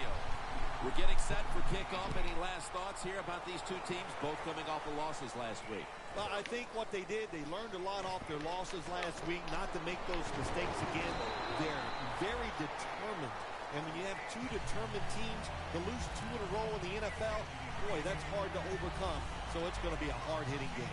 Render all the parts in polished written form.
video. We're getting set for kickoff. Any last thoughts here about these two teams, both coming off of losses last week? Well, I think what they did, they learned a lot off their losses last week, not to make those mistakes again. They're very determined. And when you have two determined teams, to lose two in a row in the NFL, boy, that's hard to overcome. So it's going to be a hard-hitting game.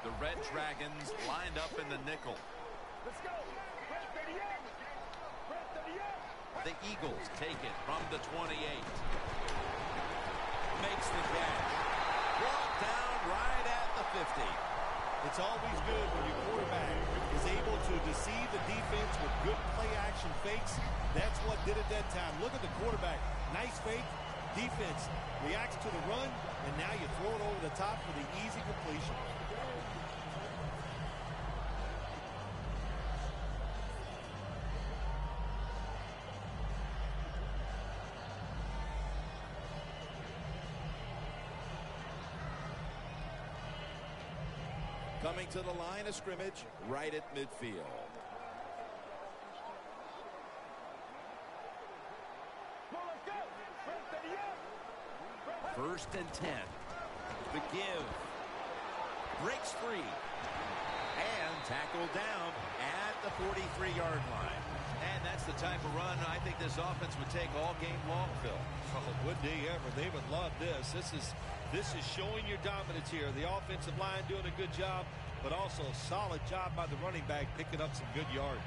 The Red Dragons lined up in the nickel. Let's go. The Eagles take it from the 28. Makes the catch. Brought down right at the 50. It's always good when your quarterback is able to deceive the defense with good play-action fakes. That's what did it that time. Look at the quarterback. Nice fake. Defense reacts to the run, and now you throw it over the top for the easy completion. Coming to the line of scrimmage, right at midfield. First and 10. The give. Breaks free. And tackled down at the 43-yard line. And that's the type of run I think this offense would take all game long, Phil. Oh, would they ever? They would love this. This is showing your dominance here. The offensive line doing a good job, but also a solid job by the running back picking up some good yards.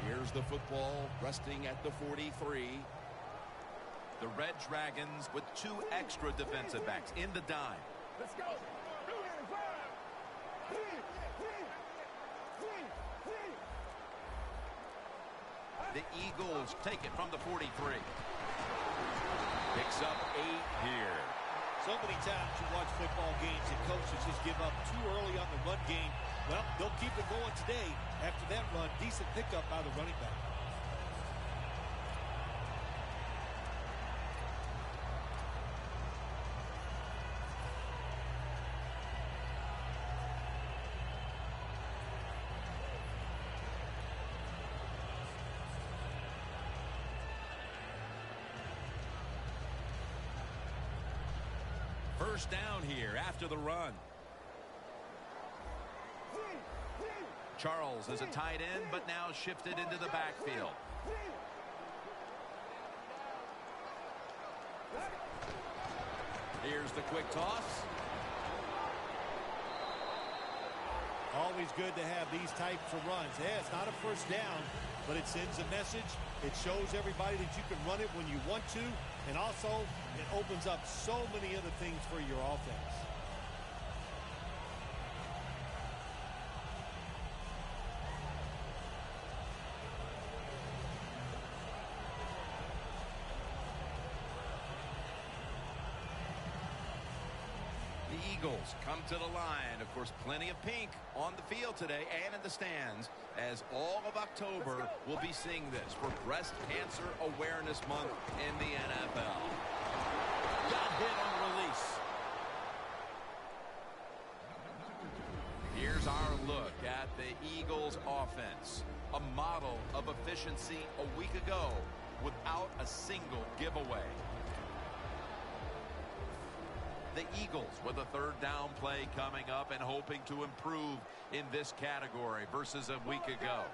Here's the football resting at the 43. The Red Dragons with two extra defensive backs in the dime. Let's go. The Eagles take it from the 43. Picks up 8 here. So many times you watch football games and coaches just give up too early on the run game. Well, they'll keep it going today. After that run, decent pickup by the running back. First down here after the run. Charles is a tight end, but now shifted into the backfield. Here's the quick toss. Always good to have these types of runs. Yeah, it's not a first down, but it sends a message. It shows everybody that you can run it when you want to, and also it opens up so many other things for your offense. The Eagles come to the line. Of course, plenty of pink on the field today and in the stands, as all of October will be seeing this for Breast Cancer Awareness Month in the NFL. Got hit on release. Here's our look at the Eagles offense. A model of efficiency a week ago without a single giveaway. The Eagles with a third down play coming up and hoping to improve in this category versus a week ago.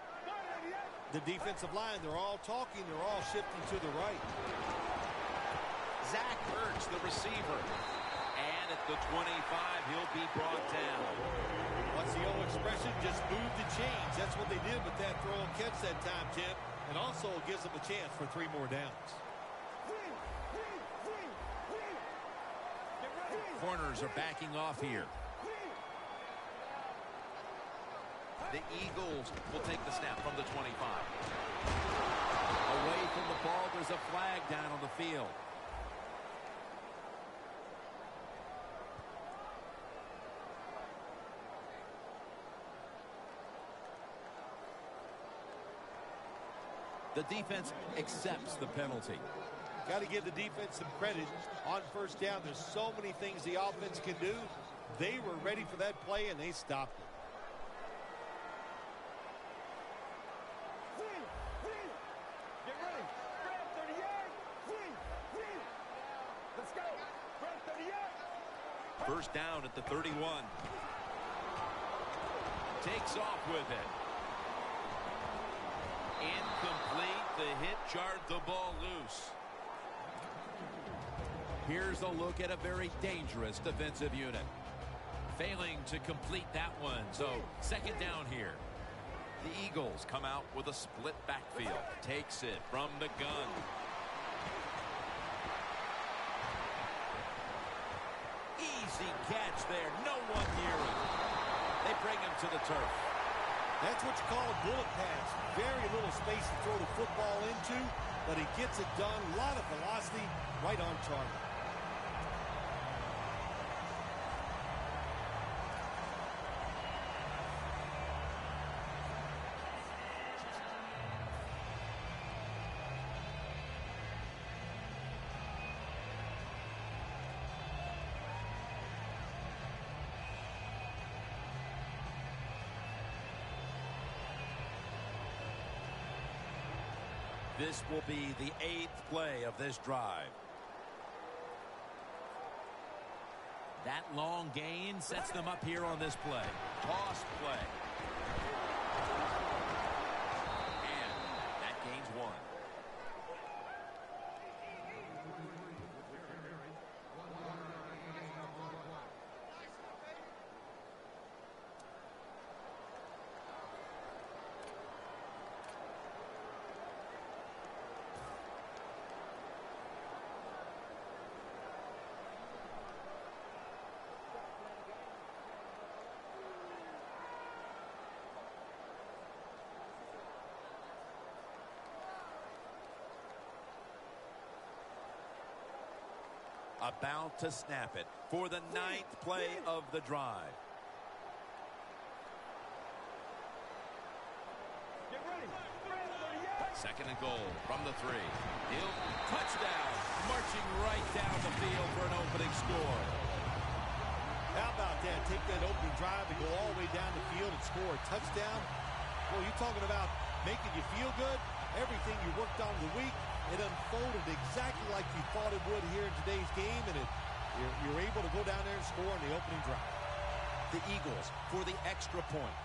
The defensive line, they're all talking, they're all shifting to the right. Zach Ertz, the receiver. And at the 25, he'll be brought down. What's the old expression? Just move the chains. That's what they did with that throw and catch that time, Tim. And also gives them a chance for 3 more downs. Corners are backing off here. The Eagles will take the snap from the 25. Away from the ball, there's a flag down on the field. The defense accepts the penalty. Got to give the defense some credit on first down. There's so many things the offense can do. They were ready for that play, and they stopped it. Get ready. Grab 38. Let's go. Grab 38. First down at the 31. Takes off with it. Incomplete. The hit jarred the ball loose. Here's a look at a very dangerous defensive unit. Failing to complete that one, so second down here. The Eagles come out with a split backfield. Takes it from the gun. Easy catch there. No one near him. They bring him to the turf. That's what you call a bullet pass. Very little space to throw the football into, but he gets it done. A lot of velocity, right on target. This will be the 8th play of this drive. That long gain sets them up here on this play. Toss play. And that gains 1. About to snap it for the 9th play of the drive. Get ready. Grab 38. Second and goal from the 3. He'll touchdown, marching right down the field for an opening score. How about that? Take that opening drive and go all the way down the field and score a touchdown. Well, you're talking about making you feel good. Everything you worked on the week, it unfolded exactly like you thought it would here in today's game, and you're able to go down there and score on the opening drive. The Eagles for the extra point.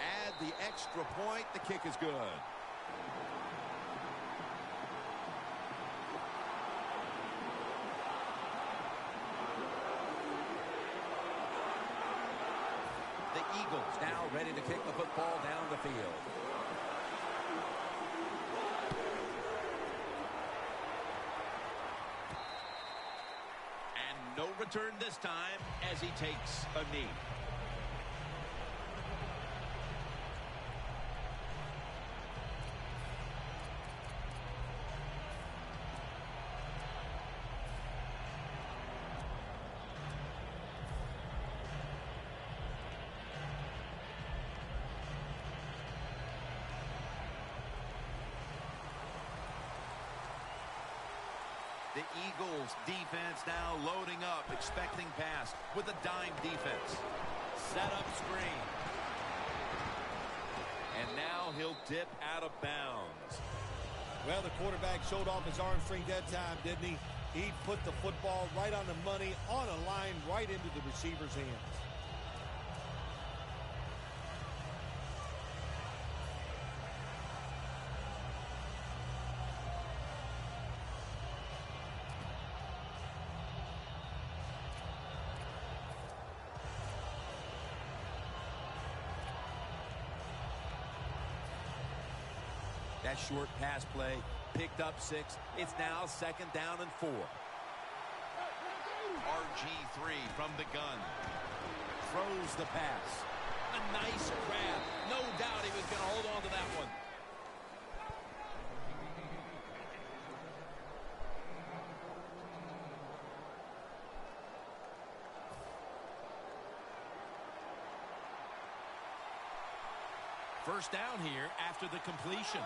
Add the extra point. The kick is good. The Eagles now ready to kick the football down the field. And no return this time as he takes a knee. The Eagles defense now loading up, expecting pass with a dime defense. Set up screen. And now he'll dip out of bounds. Well, the quarterback showed off his arm strength that time, didn't he? He put the football right on the money, on a line, right into the receiver's hands. That short pass play picked up 6. It's now second down and 4. RG3 from the gun. throws the pass. A nice grab. No doubt he was going to hold on to that one. First down here after the completion.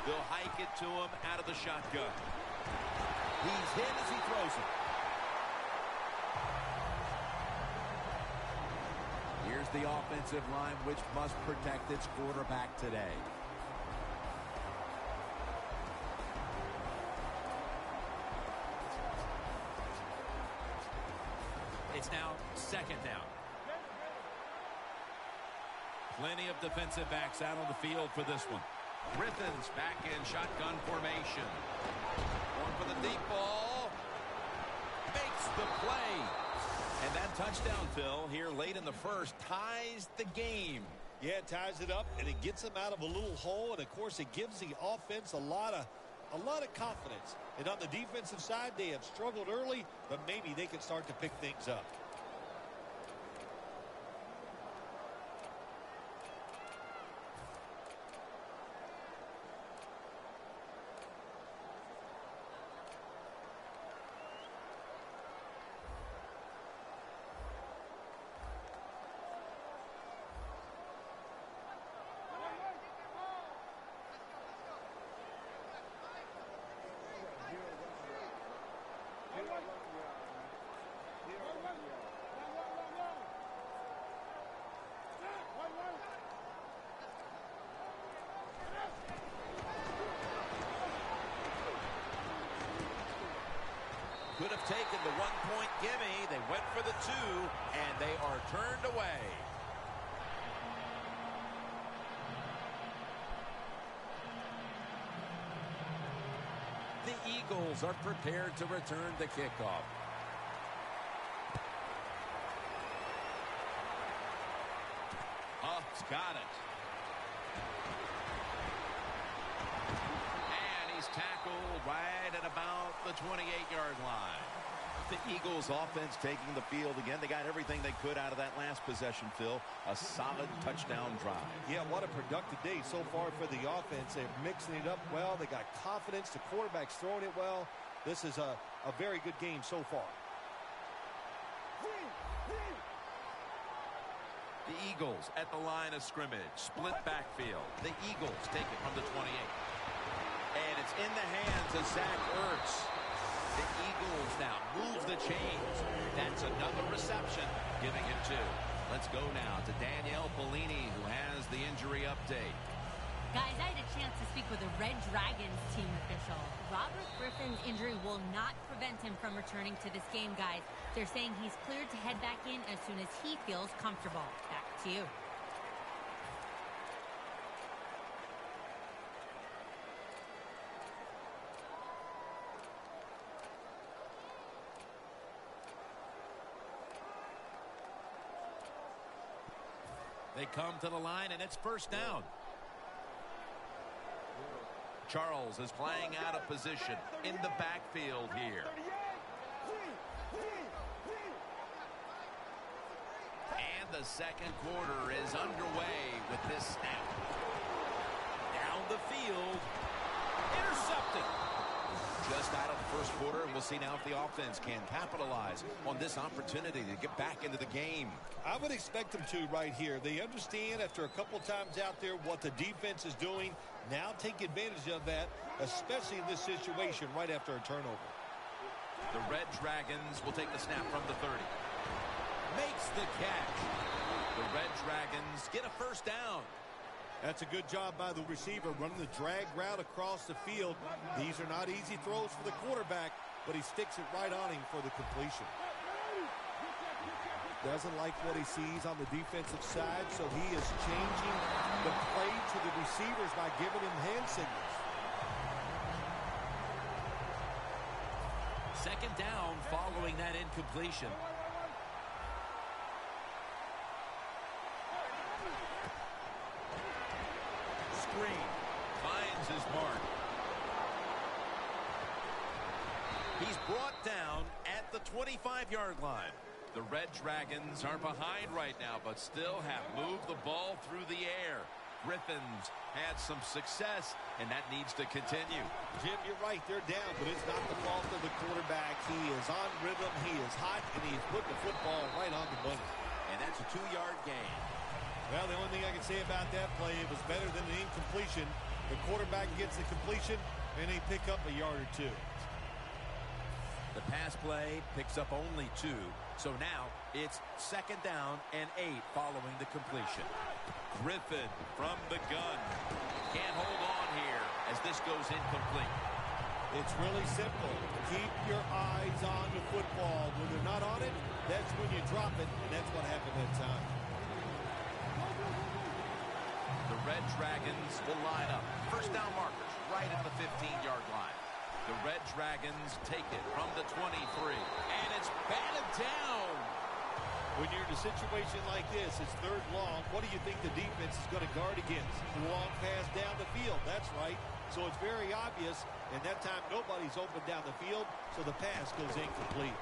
They'll hike it to him out of the shotgun. He's hit as he throws it. Here's the offensive line, which must protect its quarterback today. It's now second down. Plenty of defensive backs out on the field for this one. Griffin's back in shotgun formation. Going for the deep ball. Makes the play. And that touchdown, Phil, here late in the first, ties the game. Yeah, it ties it up, and it gets them out of a little hole, and, of course, it gives the offense a lot of confidence. And on the defensive side, they have struggled early, but maybe they can start to pick things up. Could have taken the 1-point gimme. They went for the 2, and they are turned away. The Eagles are prepared to return the kickoff. Huff's got it. And he's tackled right at about the 28-yard line. The Eagles offense taking the field again. They got everything they could out of that last possession, Phil. A solid touchdown drive. Yeah, what a productive day so far for the offense. They're mixing it up well. They got confidence. The quarterback's throwing it well. This is a very good game so far. The Eagles at the line of scrimmage. Split backfield. The Eagles take it from the 28. And it's in the hands of Zach Ertz. The Eagles now move the chains. That's another reception, giving him 2. Let's go now to Danielle Bellini, who has the injury update. Guys, I had a chance to speak with a Red Dragons team official. Robert Griffin's injury will not prevent him from returning to this game, guys. They're saying he's cleared to head back in as soon as he feels comfortable. Back to you. They come to the line, and it's first down. Charles is playing out of position in the backfield here. And the second quarter is underway with this snap. Down the field. Intercepted. Just out of the first quarter, and we'll see now if the offense can capitalize on this opportunity to get back into the game. I would expect them to right here. They understand after a couple times out there what the defense is doing. Now take advantage of that, especially in this situation right after a turnover. The Red Dragons will take the snap from the 30. Makes the catch. The Red Dragons get a first down. That's a good job by the receiver, running the drag route across the field. These are not easy throws for the quarterback, but he sticks it right on him for the completion. Doesn't like what he sees on the defensive side, so he is changing the play to the receivers by giving him hand signals. Second down following that incompletion. Screen finds his mark. He's brought down at the 25-yard line. The Red Dragons are behind right now, but still have moved the ball through the air. Griffins had some success, and that needs to continue. Jim, you're right. They're down, but it's not the fault of the quarterback. He is on rhythm. He is hot, and he's putting the football right on the money. And that's a 2-yard gain. Well, the only thing I can say about that play, it was better than an incompletion. The quarterback gets the completion, and they pick up a yard or two. The pass play picks up only 2. So now it's 2nd down and 8 following the completion. Griffin from the gun. Can't hold on here as this goes incomplete. It's really simple. Keep your eyes on the football. When they're not on it, that's when you drop it, and that's what happened that time. The Red Dragons will line up. 1st down markers right at the 15-yard line. The Red Dragons take it from the 23. And it's batted down. When you're in a situation like this, it's 3rd long. What do you think the defense is going to guard against? The long pass down the field. That's right. So it's very obvious. And that time, nobody's open down the field, so the pass goes incomplete.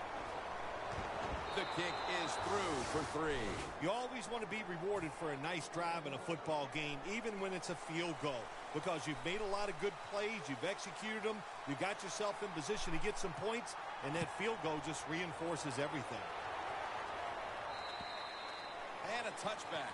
The kick is through for 3. You always want to be rewarded for a nice drive in a football game, even when it's a field goal, because you've made a lot of good plays, you've executed them, you got yourself in position to get some points, and that field goal just reinforces everything. And a touchback.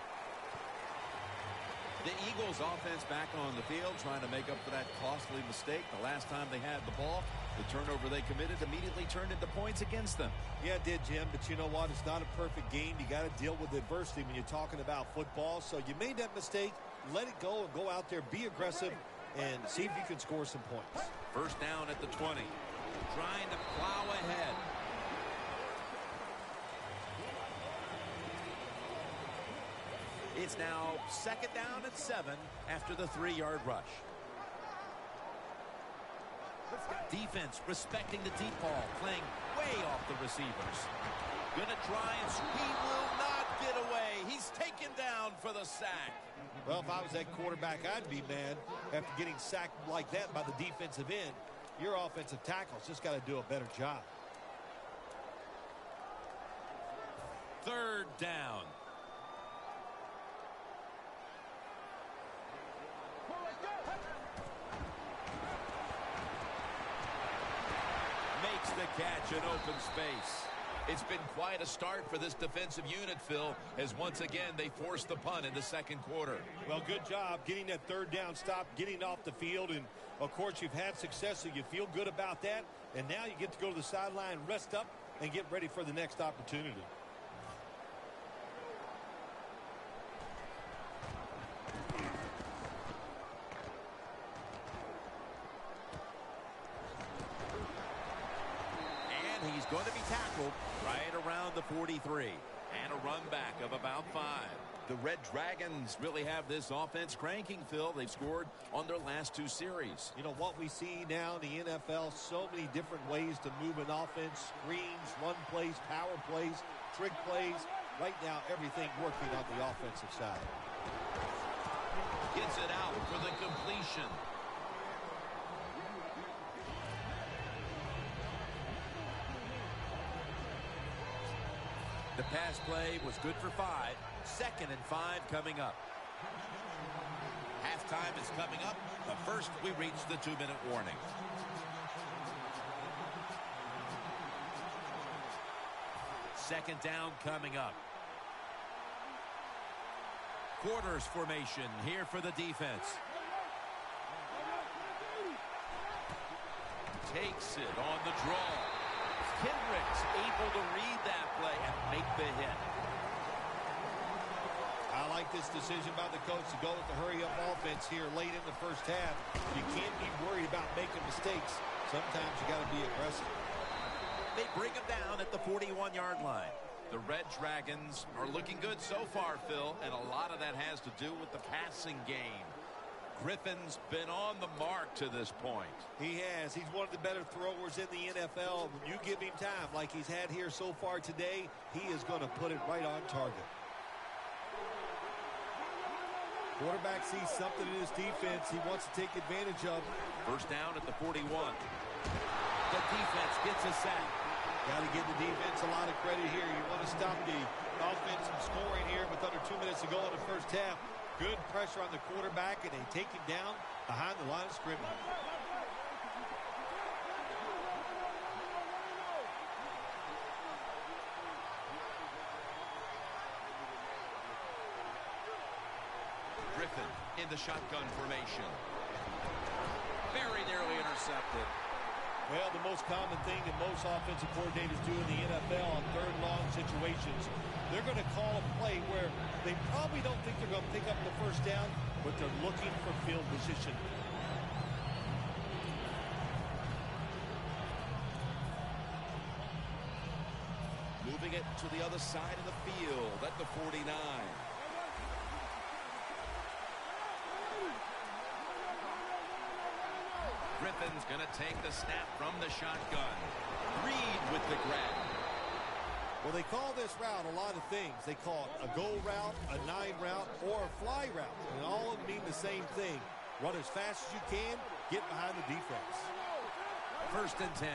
The Eagles offense back on the field trying to make up for that costly mistake. The last time they had the ball, the turnover they committed immediately turned into points against them. Yeah, it did, Jim, but you know what? It's not a perfect game. You got to deal with adversity when you're talking about football. So you made that mistake, let it go, and go out there, be aggressive, and see if you can score some points. 1st down at the 20. Trying to plow ahead. It's now 2nd down and 7 after the 3-yard rush. Defense respecting the deep ball, playing way off the receivers. Gonna try and he will not get away. He's taken down for the sack. Well, if I was that quarterback, I'd be mad after getting sacked like that by the defensive end. Your offensive tackle's just got to do a better job. 3rd down. Makes the catch in open space. It's been quite a start for this defensive unit, Phil, as once again they forced the punt in the 2nd quarter. Well, good job getting that 3rd down stop, getting off the field, and of course you've had success, so you feel good about that, and now you get to go to the sideline, rest up, and get ready for the next opportunity. He's going to be tackled right around the 43. And a run back of about 5. The Red Dragons really have this offense cranking, Phil. They've scored on their last 2 series. You know, what we see now in the NFL, so many different ways to move an offense. Screens, run plays, power plays, trick plays. Right now, everything working on the offensive side. Gets it out for the completion. The pass play was good for 5. 2nd and 5 coming up. Halftime is coming up, but first we reach the 2-minute warning. Second down coming up. Quarters formation here for the defense. Takes it on the draw. Kendrick's able to read that play and make the hit. I like this decision by the coach to go with the hurry-up offense here late in the 1st half. You can't be worried about making mistakes. Sometimes you got to be aggressive. They bring him down at the 41-yard line. The Red Dragons are looking good so far, Phil, and a lot of that has to do with the passing game. Griffin's been on the mark to this point. He has. He's one of the better throwers in the NFL. When you give him time like he's had here so far today, he is going to put it right on target. Quarterback sees something in his defense he wants to take advantage of. 1st down at the 41. The defense gets a sack. Got to give the defense a lot of credit here. You want to stop the offense from scoring here with under 2 minutes to go in the first half. Good pressure on the quarterback, and they take him down behind the line of scrimmage. Griffin in the shotgun formation. Very nearly intercepted. Well, the most common thing that most offensive coordinators do in the NFL on third and long situations, they're going to call a play where they probably don't think they're going to pick up the first down, but they're looking for field position. Moving it to the other side of the field at the 49. Griffin's going to take the snap from the shotgun. Reed with the grab. Well, they call this route a lot of things. They call it a go route, a 9 route, or a fly route. And all of them mean the same thing. Run as fast as you can, get behind the defense. 1st and 10.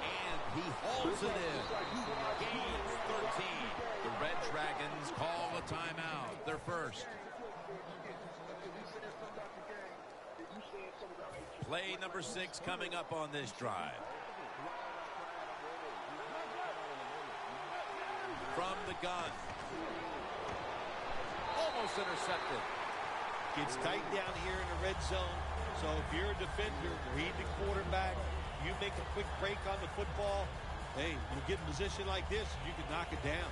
And he hauls it in. Gains 13. The Red Dragons call a timeout. Their first. Play number 6 coming up on this drive. From the gun. Almost intercepted. Gets tight down here in the red zone. So if you're a defender, read the quarterback. You make a quick break on the football. Hey, you get in a position like this, you can knock it down.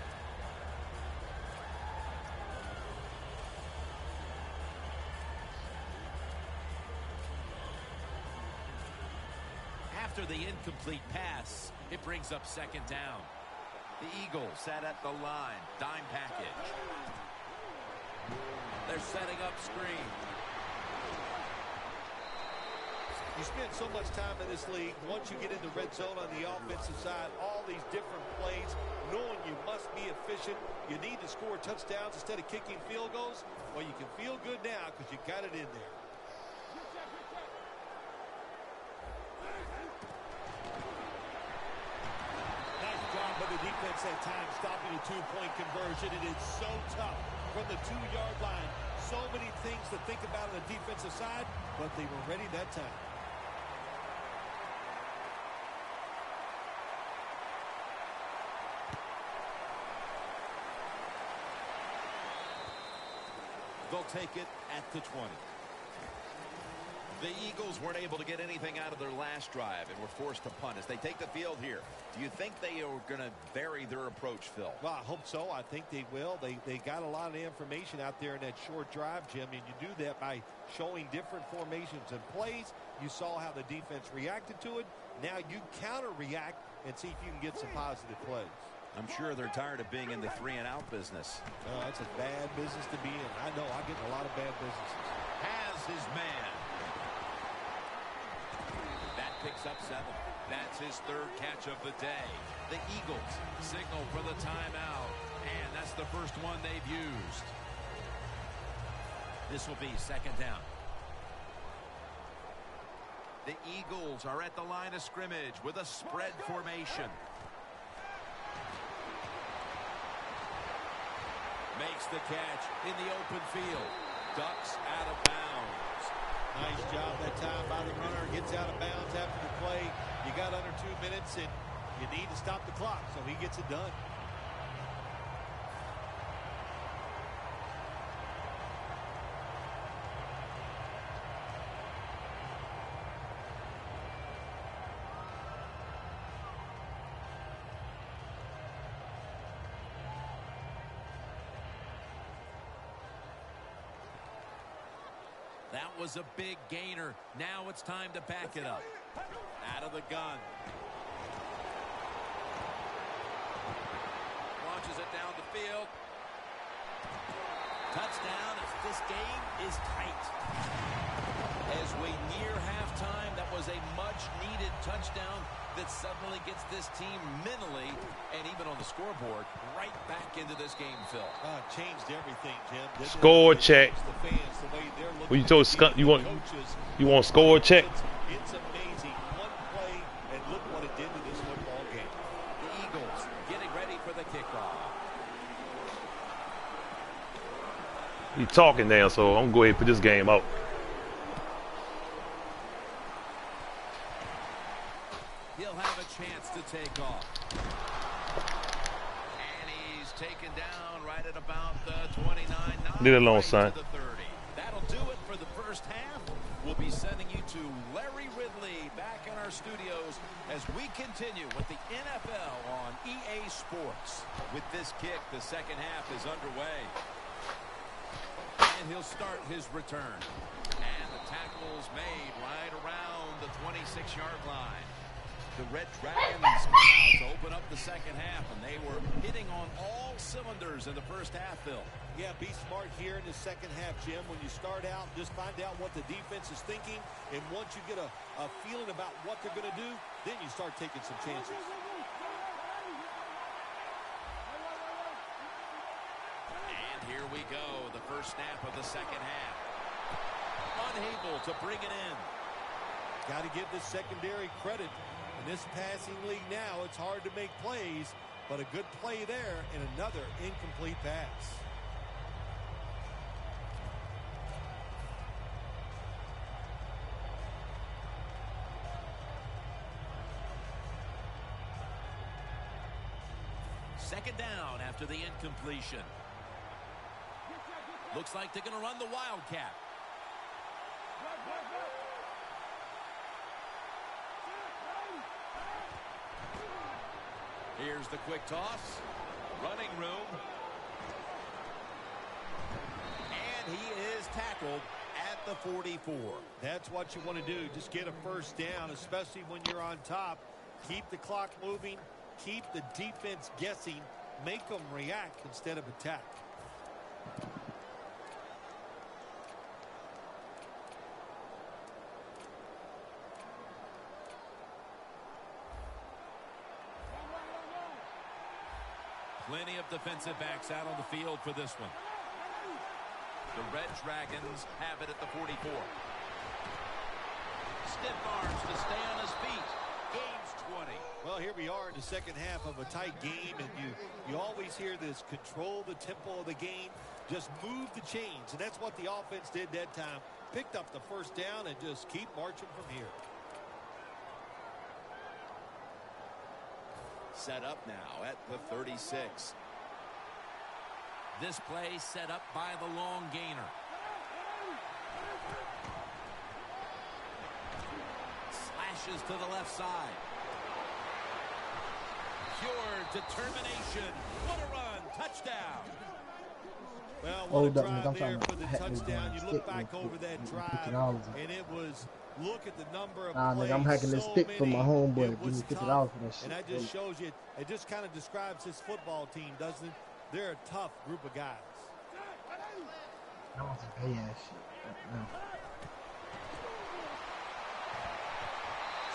After the incomplete pass, it brings up 2nd down. The Eagles sat at the line. Dime package. They're setting up screen. You spend so much time in this league. Once you get in the red zone on the offensive side, all these different plays, knowing you must be efficient. You need to score touchdowns instead of kicking field goals. Well, you can feel good now because you got it in there. But the defense at times stopping a 2-point conversion. It is so tough from the 2-yard line. So many things to think about on the defensive side, but they were ready that time. They'll take it at the 20. The Eagles weren't able to get anything out of their last drive and were forced to punt as they take the field here. Do you think they are going to vary their approach, Phil? Well, I hope so. I think they will. They got a lot of information out there in that short drive, Jim, and you do that by showing different formations and plays. You saw how the defense reacted to it. Now you counter-react and see if you can get some positive plays. I'm sure they're tired of being in the 3-and-out business. Oh, that's a bad business to be in. I know. I get in a lot of bad businesses. Has his man. That picks up 7. That's his 3rd catch of the day. The Eagles signal for the timeout, and that's the first one they've used. This will be 2nd down. The Eagles are at the line of scrimmage with a spread formation. Makes the catch in the open field. Ducks out of bounds. Nice job that time by the runner. Gets out of bounds after the play. You got under 2 minutes, and you need to stop the clock, so he gets it done. That was a big gainer. Now it's time to back it up. Out of the gun. Launches it down the field. Touchdown as this game is tight. As we near halftime, that was a much-needed touchdown that suddenly gets this team mentally and even on the scoreboard right back into this game, Phil. Changed everything, Jim. Score check. What you told Scott? You want score check? It's a He's talking now, so I'm going to go ahead and put this game out. He'll have a chance to take off. And he's taken down right at about the 29-9. Leave it alone, son. That'll do it for the first half. We'll be sending you to Larry Ridley back in our studios as we continue with the NFL on EA Sports. With this kick, the second half is underway. And he'll start his return. And the tackle's made right around the 26-yard line. The Red Dragons come out to open up the second half, and they were hitting on all cylinders in the first half, Phil. Yeah, be smart here in the second half, Jim. When you start out, just find out what the defense is thinking, and once you get a feeling about what they're going to do, then you start taking some chances. And here we go, the first snap of the second half. Unable to bring it in. Got to give this secondary credit. In this passing league now, it's hard to make plays, but a good play there and another incomplete pass. Second down after the incompletion. Looks like they're going to run the Wildcat. Here's the quick toss. Running room. And he is tackled at the 44. That's what you want to do. Just get a first down, especially when you're on top. Keep the clock moving. Keep the defense guessing. Make them react instead of attack. Plenty of defensive backs out on the field for this one. The Red Dragons have it at the 44. Stiff arms to stay on his feet. Game's 20. Well, here we are in the second half of a tight game, and you always hear this: control the tempo of the game, just move the chains, and that's what the offense did that time. Picked up the first down and just keep marching from here. Set up now at the 36. This play set up by the long gainer. Slashes to the left side. Pure determination. What a run. Touchdown. Well, what a drive there for the touchdown. You look back over that drive, and it was, look at the number of plays. I'm hacking this stick for my homeboy. It was tough. For that shit. And that just shows you, it just kind of describes this football team, doesn't it? They're a tough group of guys. I want some pay ass shit. No.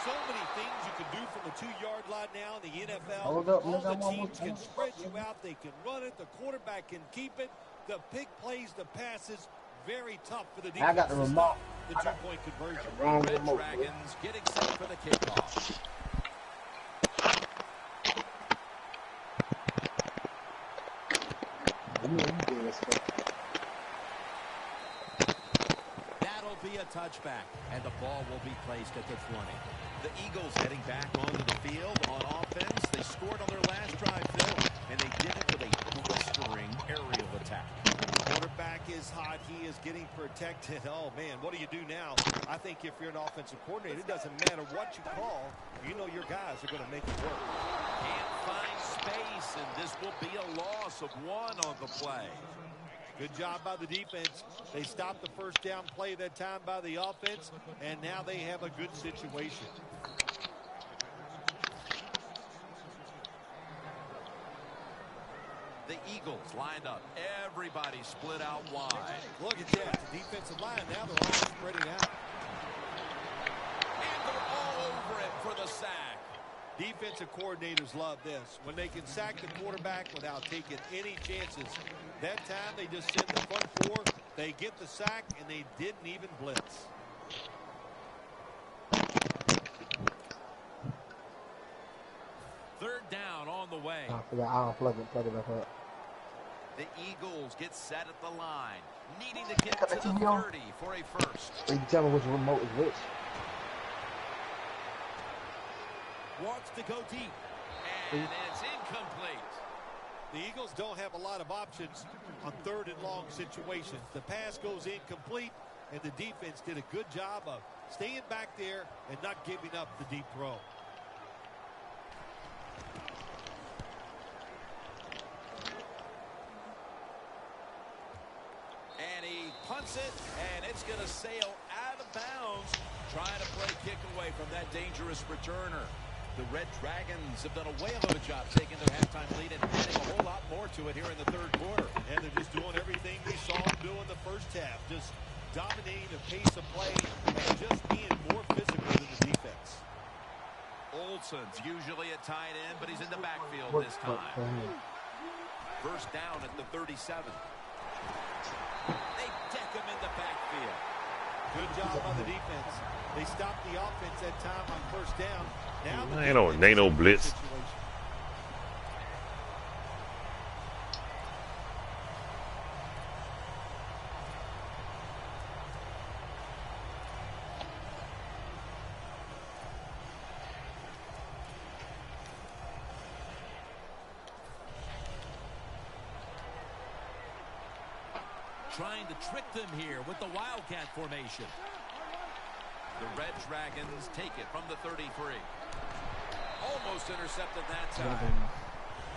So many things you can do from the 2-yard line now in the NFL. Hold up, all the teams can spread you out. They can run it. The quarterback can keep it. The big plays, the passes, very tough for the defense. I got the remote. The 2-point conversion. Red Dragons getting set for the kickoff. That'll be a touchback, and the ball will be placed at the 20. The Eagles heading back onto the field on offense. They scored on their last drive, Phil, and they did it with a blistering aerial attack. Quarterback is hot. He is getting protected. Oh, man, what do you do now? I think if you're an offensive coordinator, it doesn't matter what you call. You know your guys are going to make it work. Can't find space, and this will be a loss of 1 on the play. Good job by the defense. They stopped the first down play that time by the offense, and now they have a good situation. The Eagles lined up. Everybody split out wide. Look at that. The defensive line, now they're all spreading out. And they're all over it for the sack. Defensive coordinators love this. When they can sack the quarterback without taking any chances. That time they just send the front 4. They get the sack, and they didn't even blitz. Third down on the way. I'll plug it back up. The Eagles get set at the line, needing to get to the 30 for a first. You tell me which remote is which. Wants to go deep, and it's incomplete. The Eagles don't have a lot of options on 3rd and long situations. The pass goes incomplete, and the defense did a good job of staying back there and not giving up the deep throw. And he punts it, and it's going to sail out of bounds, trying to play kick away from that dangerous returner. The Red Dragons have done a whale of a job taking their halftime lead and adding a whole lot more to it here in the 3rd quarter. And they're just doing everything we saw them do in the first half. Just dominating the pace of play and just being more physical than the defense. Olsen's usually at tight end, but he's in the backfield this time. First down at the 37. They deck him in the backfield. Good job on the defense. They stopped the offense that time on first down. Now Ain't no blitz. Trying to trick them here with the Wildcat formation. The Red Dragons take it from the 33. Almost intercepted that time.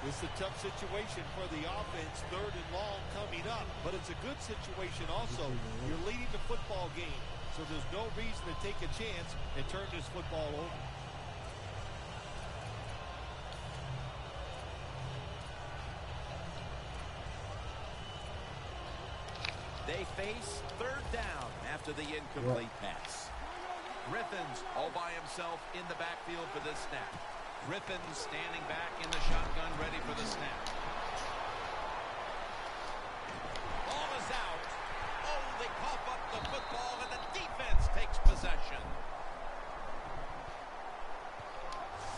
It's a tough situation for the offense, 3rd and long coming up, but it's a good situation also. You're leading the football game, so there's no reason to take a chance and turn this football over. They face 3rd down after the incomplete pass. Griffin's all by himself in the backfield for this snap. Griffin standing back in the shotgun, ready for the snap. Ball is out. Oh, they cough up the football, and the defense takes possession.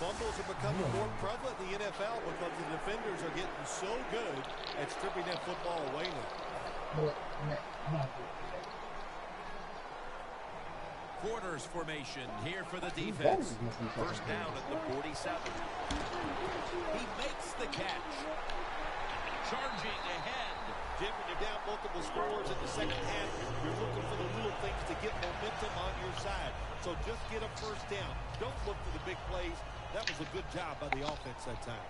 Fumbles are becoming more prevalent in the NFL because the defenders are getting so good at stripping that football away now. Quarters formation here for the defense. First down at the 47. He makes the catch. Charging ahead. Jim, when you're down multiple scores in the second half, you're looking for the little things to get momentum on your side. So just get a first down. Don't look for the big plays. That was a good job by the offense that time.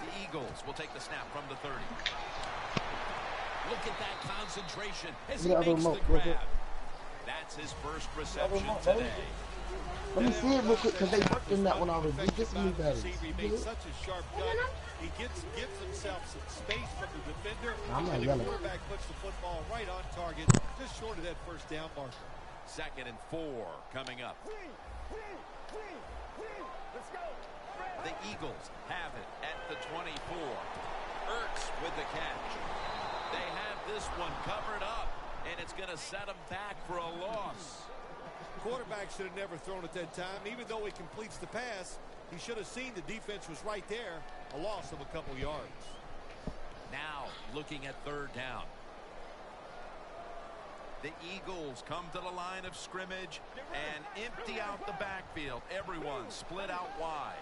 The Eagles will take the snap from the 30. Look at that concentration as he makes the grab. That's his first reception today. Let me see it real quick because they worked in that one already. Just me better. He made such a sharp cut. He gives himself some space from the defender. I'm not and the yelling. quarterback puts the football right on target, just short of that first down marker. 2nd and 4 coming up. Let's go. The Eagles have it at the 24. Ertz with the catch. They have this one covered up, and it's going to set them back for a loss. Quarterback should have never thrown it that time. Even though he completes the pass, he should have seen the defense was right there. A loss of a couple yards. Now looking at 3rd down. The Eagles come to the line of scrimmage and empty out the backfield. Everyone split out wide.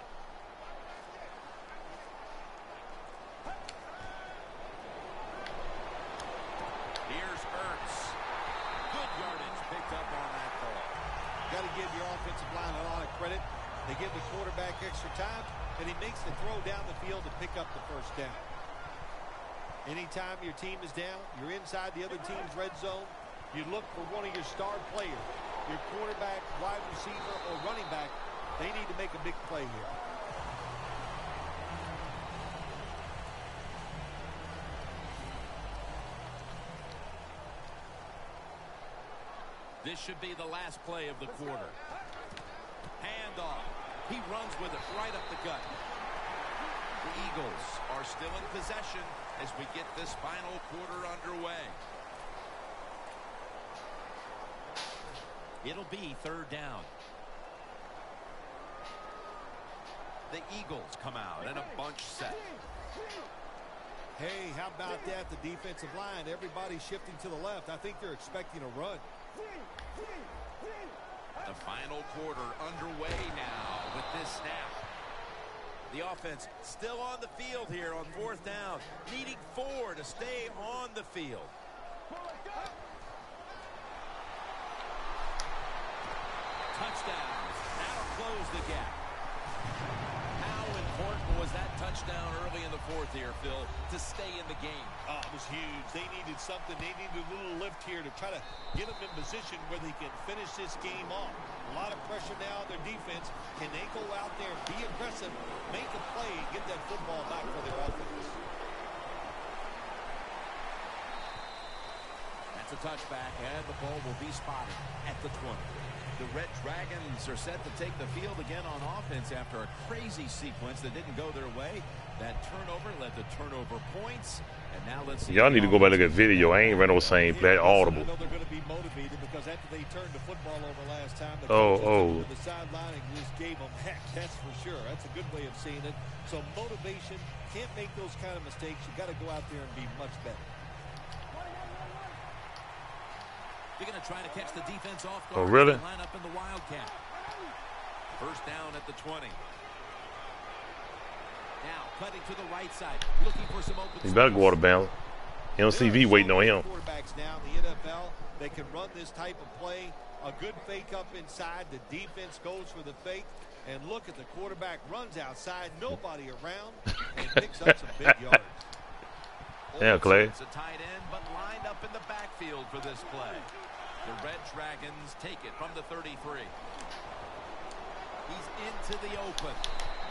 Here's Ertz. Good yardage picked up on that ball. Got to give your offensive line a lot of credit. They give the quarterback extra time, and he makes the throw down the field to pick up the first down. Anytime your team is down, you're inside the other team's red zone, you look for one of your star players, your quarterback, wide receiver, or running back. They need to make a big play here. This should be the last play of the quarter. Handoff. He runs with it right up the gut. The Eagles are still in possession as we get this final quarter underway. It'll be 3rd down. The Eagles come out in a bunch set. Hey, how about that? The defensive line, everybody shifting to the left. I think they're expecting a run. The final quarter underway now with this snap. The offense still on the field here on 4th down, needing 4 to stay on the field. Touchdown. That'll close the gap. How important was that touchdown early in the 4th here, Phil, to stay in the game? Oh, it was huge. They needed something. They needed a little lift here to try to get them in position where they can finish this game off. A lot of pressure now on their defense. Can they go out there, be aggressive, make a play, and get that football back for their offense? That's a touchback, and the ball will be spotted at the 20. The Red Dragons are set to take the field again on offense after a crazy sequence that didn't go their way. That turnover led to turnover points. And now let's see. Y'all need to go back and look at video. I ain't ran no same play. Audible. I know they're going to be motivated because after they turned the football over last time, the the sideline and just gave them heck. That's for sure. That's a good way of seeing it. So motivation, can't make those kind of mistakes. You got to go out there and be much better. They're going to try to catch the defense off guard. Oh, really? Line up in the Wildcat. 1st down at the 20. Now cutting to the right side, looking for some open space. He better go out of bounds. You don't see V waiting on him. Quarterbacks now in the NFL, they can run this type of play. A good fake up inside. The defense goes for the fake. And look at the quarterback runs outside, nobody around, and picks up some big yards. Yeah, Clay. It's a tight end, but lined up in the backfield for this play. The Red Dragons take it from the 33. He's into the open.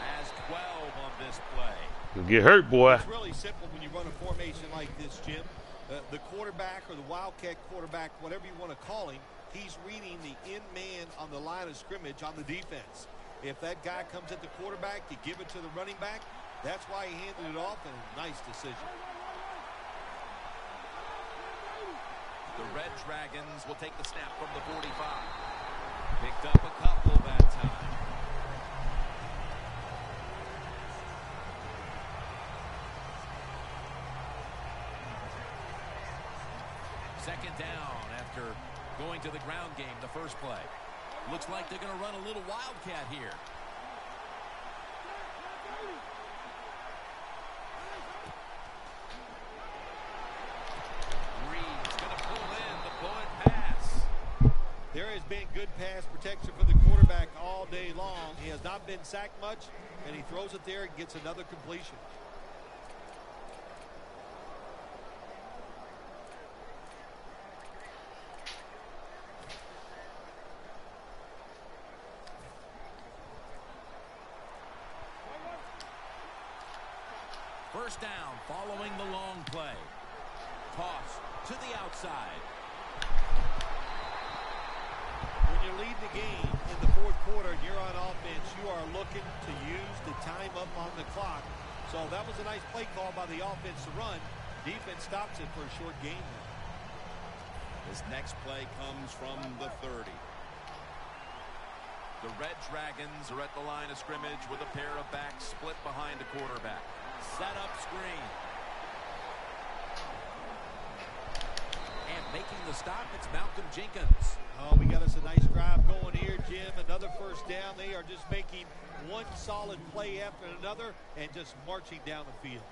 Has 12 on this play. You'll get hurt, boy. It's really simple when you run a formation like this, Jim. The quarterback or the Wildcat quarterback, whatever you want to call him, he's reading the in man on the line of scrimmage on the defense. If that guy comes at the quarterback, you give it to the running back. That's why he handed it off, and a nice decision. The Red Dragons will take the snap from the 45. Picked up a couple that time. Second down after going to the ground game the first play. Looks like they're going to run a little Wildcat here. There has been good pass protection for the quarterback all day long. He has not been sacked much, and he throws it there and gets another completion. First down following the long play. Toss to the outside. When you lead the game in the 4th quarter and you're on offense, you are looking to use the time up on the clock. So that was a nice play call by the offense to run. Defense stops it for a short game now. This next play comes from the 30. The Red Dragons are at the line of scrimmage with a pair of backs split behind a quarterback. Set up screen. And making the stop, it's Malcolm Jenkins. Oh, we got us a nice drive going here, Jim. Another first down. They are just making one solid play after another and just marching down the field.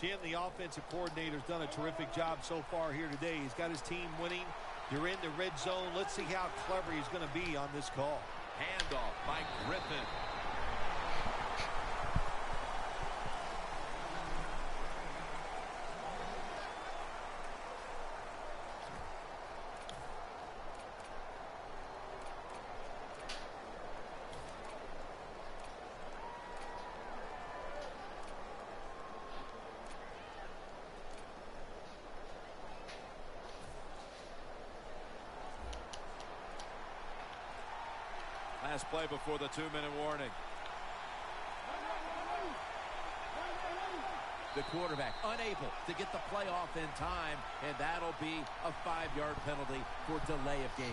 Jim, the offensive coordinator's done a terrific job so far here today. He's got his team winning. You're in the red zone. Let's see how clever he's going to be on this call. Handoff by Griffin. Last play before the 2-minute warning. The quarterback unable to get the play off in time, and that'll be a 5-yard penalty for delay of game.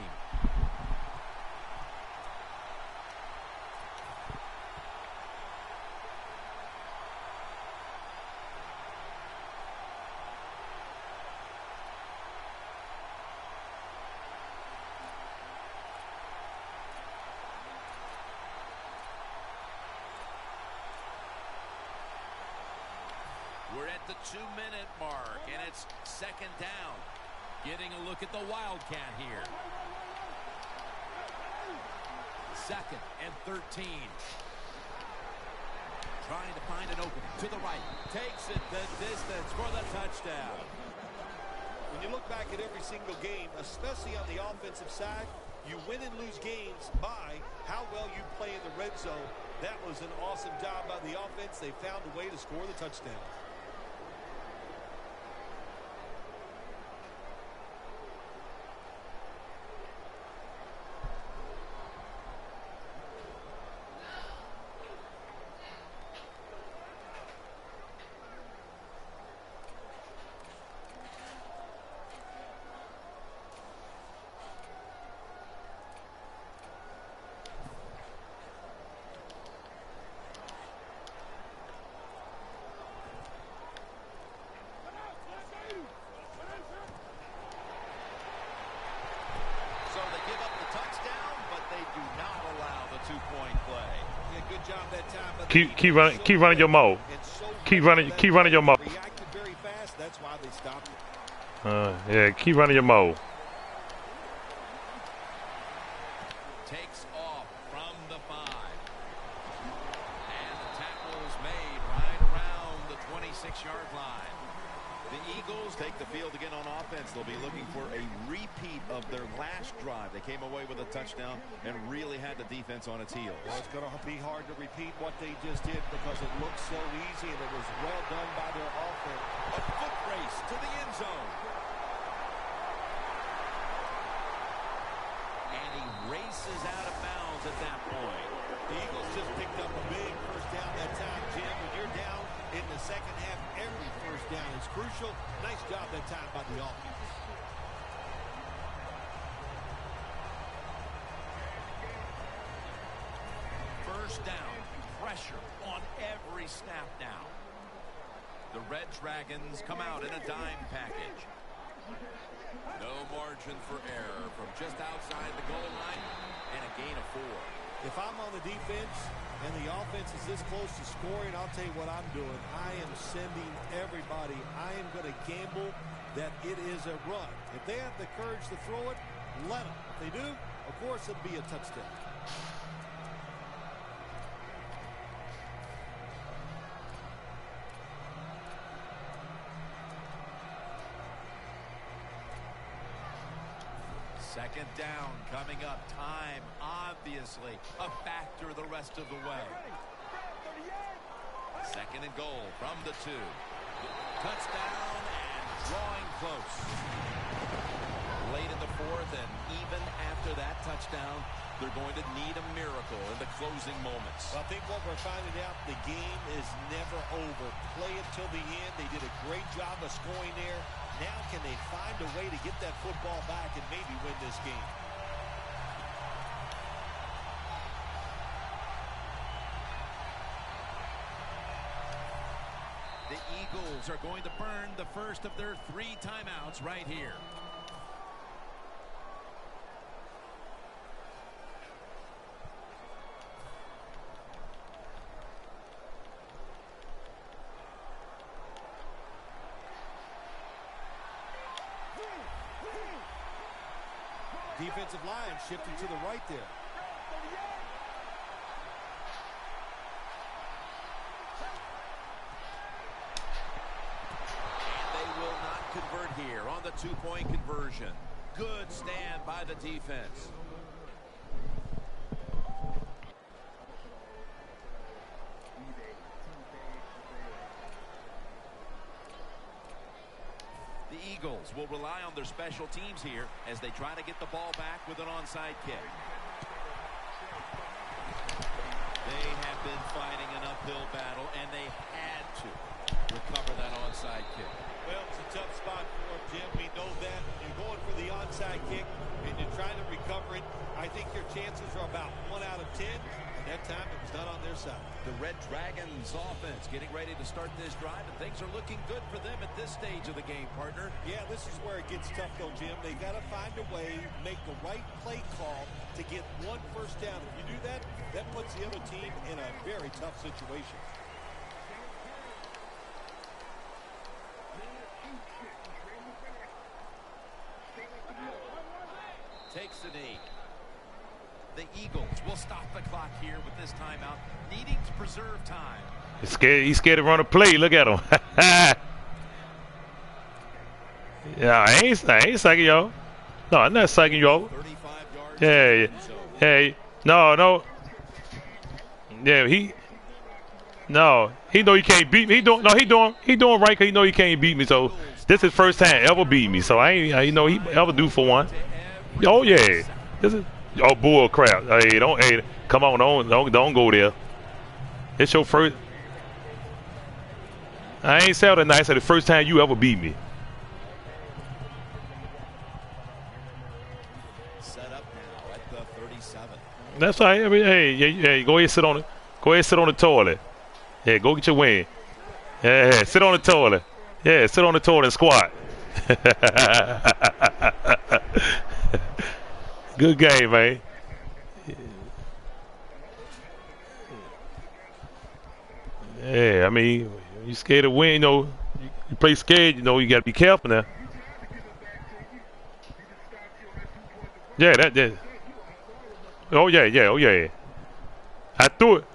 We're at the 2-minute mark, and it's 2nd down. Getting a look at the Wildcat here. 2nd and 13. Trying to find an opening to the right. Takes it the distance for the touchdown. When you look back at every single game, especially on the offensive side, you win and lose games by how well you play in the red zone. That was an awesome job by the offense. They found a way to score the touchdown. Keep running your mouth. Keep running your mouth. Reacted very fast. That's why they stopped it. Yeah, keep running your mouth. Takes off from the 5. And the tackle is made right around the 26-yard line. The Eagles take the field again on offense. They'll be looking for a repeat of their last drive. They came away with a touchdown and really had the defense on its heels. Well, it's going to be hard to repeat what they just did because it looked so easy and it was well done by their offense. A foot race to the end zone. And he races out of bounds at that point. The Eagles just picked up a big first down that time, Jim. When you're down in the second half, every first down is crucial. Nice job that time by the offense. First down, pressure on every snap now. The Red Dragons come out in a dime package. No margin for error from just outside the goal line, and a gain of 4. If I'm on the defense and the offense is this close to scoring, I'll tell you what I'm doing. I am sending everybody. I am going to gamble that it is a run. If they have the courage to throw it, let them. If they do, of course, it'll be a touchdown. Second down coming up. Time, obviously, a factor the rest of the way. 2nd and goal from the 2. Touchdown and drawing close. Late in the 4th, and even after that touchdown, they're going to need a miracle in the closing moments. I think what we're finding out, the game is never over. Play it till the end. They did a great job of scoring there. Now can they find a way to get that football back and maybe win this game? The Eagles are going to burn the first of their 3 timeouts right here. Defensive line shifting to the right there. And they will not convert here on the 2-point conversion. Good stand by the defense. The Eagles will rely on their special teams here as they try to get the ball back with an onside kick. They have been fighting an uphill battle, and they had to. recover that onside kick. Well, it's a tough spot for him, Jim. We know that. You're going for the onside kick, and you're trying to recover it. I think your chances are about 1 out of 10. And that time, it was not on their side. The Red Dragons offense getting ready to start this drive, and things are looking good for them at this stage of the game, partner. Yeah, this is where it gets tough, though, Jim. They got to find a way, make the right play call to get 1 first down. If you do that, that puts the other team in a very tough situation. Takes the knee. The Eagles will stop the clock here with this timeout, needing to preserve time. He's scared to run a play. Look at him. Yeah, I ain't psyching y'all. No, I'm not psyching y'all. 35 yards. Hey, hey, no. Yeah, he know he can't beat me. He doing right because he know he can't beat me. So this is first time ever beat me. So I ain't, he ever do for one. Oh yeah, this is bull crap. Hey, come on, don't go there. It's your first. I ain't sounding nice at the first time you ever beat me. Set up now at the 37. That's all right. I mean, hey, go ahead, sit on it. Go ahead, sit on the toilet. Yeah, go get your wing. Yeah, sit on the toilet. Yeah, sit on the toilet and squat. Good game, man. Yeah, I mean, you scared to win, you play scared, you got to be careful now. Yeah, that. Oh yeah. I threw it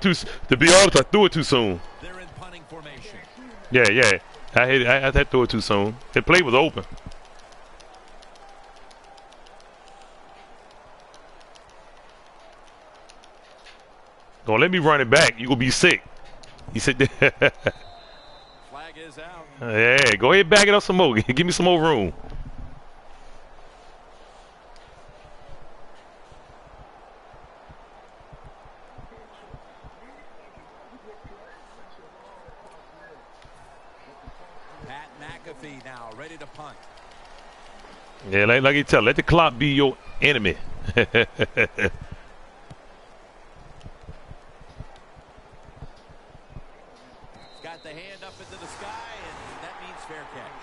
too. To be honest, I threw it too soon. They're in punting formation. Yeah. I threw it too soon. The play was open. Don't let me run it back. You gonna be sick. He said. Flag is out. Yeah, go ahead, back it up some more. Give me some more room. Pat McAfee now ready to punt. Yeah, like you tell, let the clock be your enemy. Got the hand up into the sky, and that means fair catch.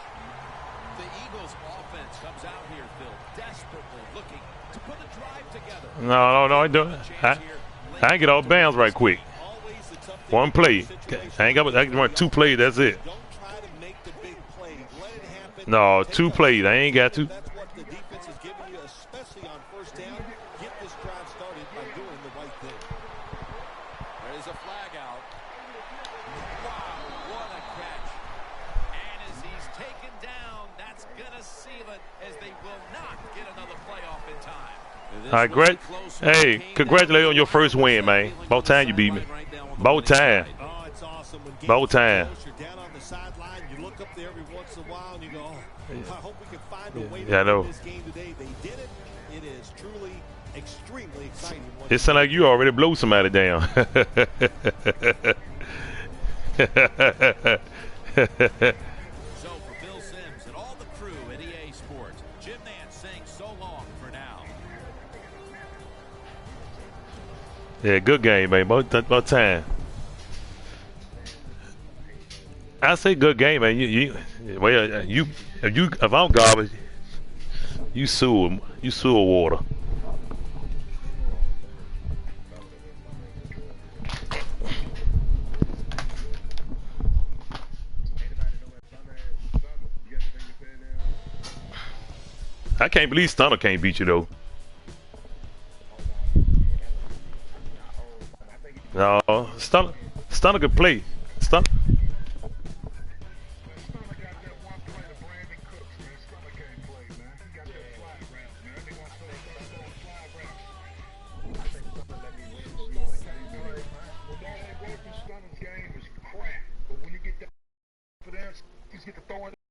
The Eagles offense comes out here, Phil, desperately looking to put a drive together. No, I ain't get off bounds right quick. One play. I ain't got to run 2 plays, that's it. No, 2 plays, I ain't got to. That's what the defense is giving you, especially on first down. Get this drive started by doing the right thing. There's a flag out. Wow, what a catch. And as he's taken down, that's going to seal it, as they will not get another playoff in time. All right, Greg. Hey, congratulations on your first win, man. About time you beat me. About time. Oh, it's awesome. When About time. you're down on the sideline, you look up there every once in a while and you go, I hope we can find a way to win this game today. They did it. It is truly extremely exciting. It sounds like you already blew somebody down. So for Bill Sims and all the crew at EA Sports, Jim Nance saying so long for now. Yeah, good game, man. About time. I say good game, man. If I'm garbage, you sewer water. I can't believe Stunner can't beat you though. No, Stunner can play.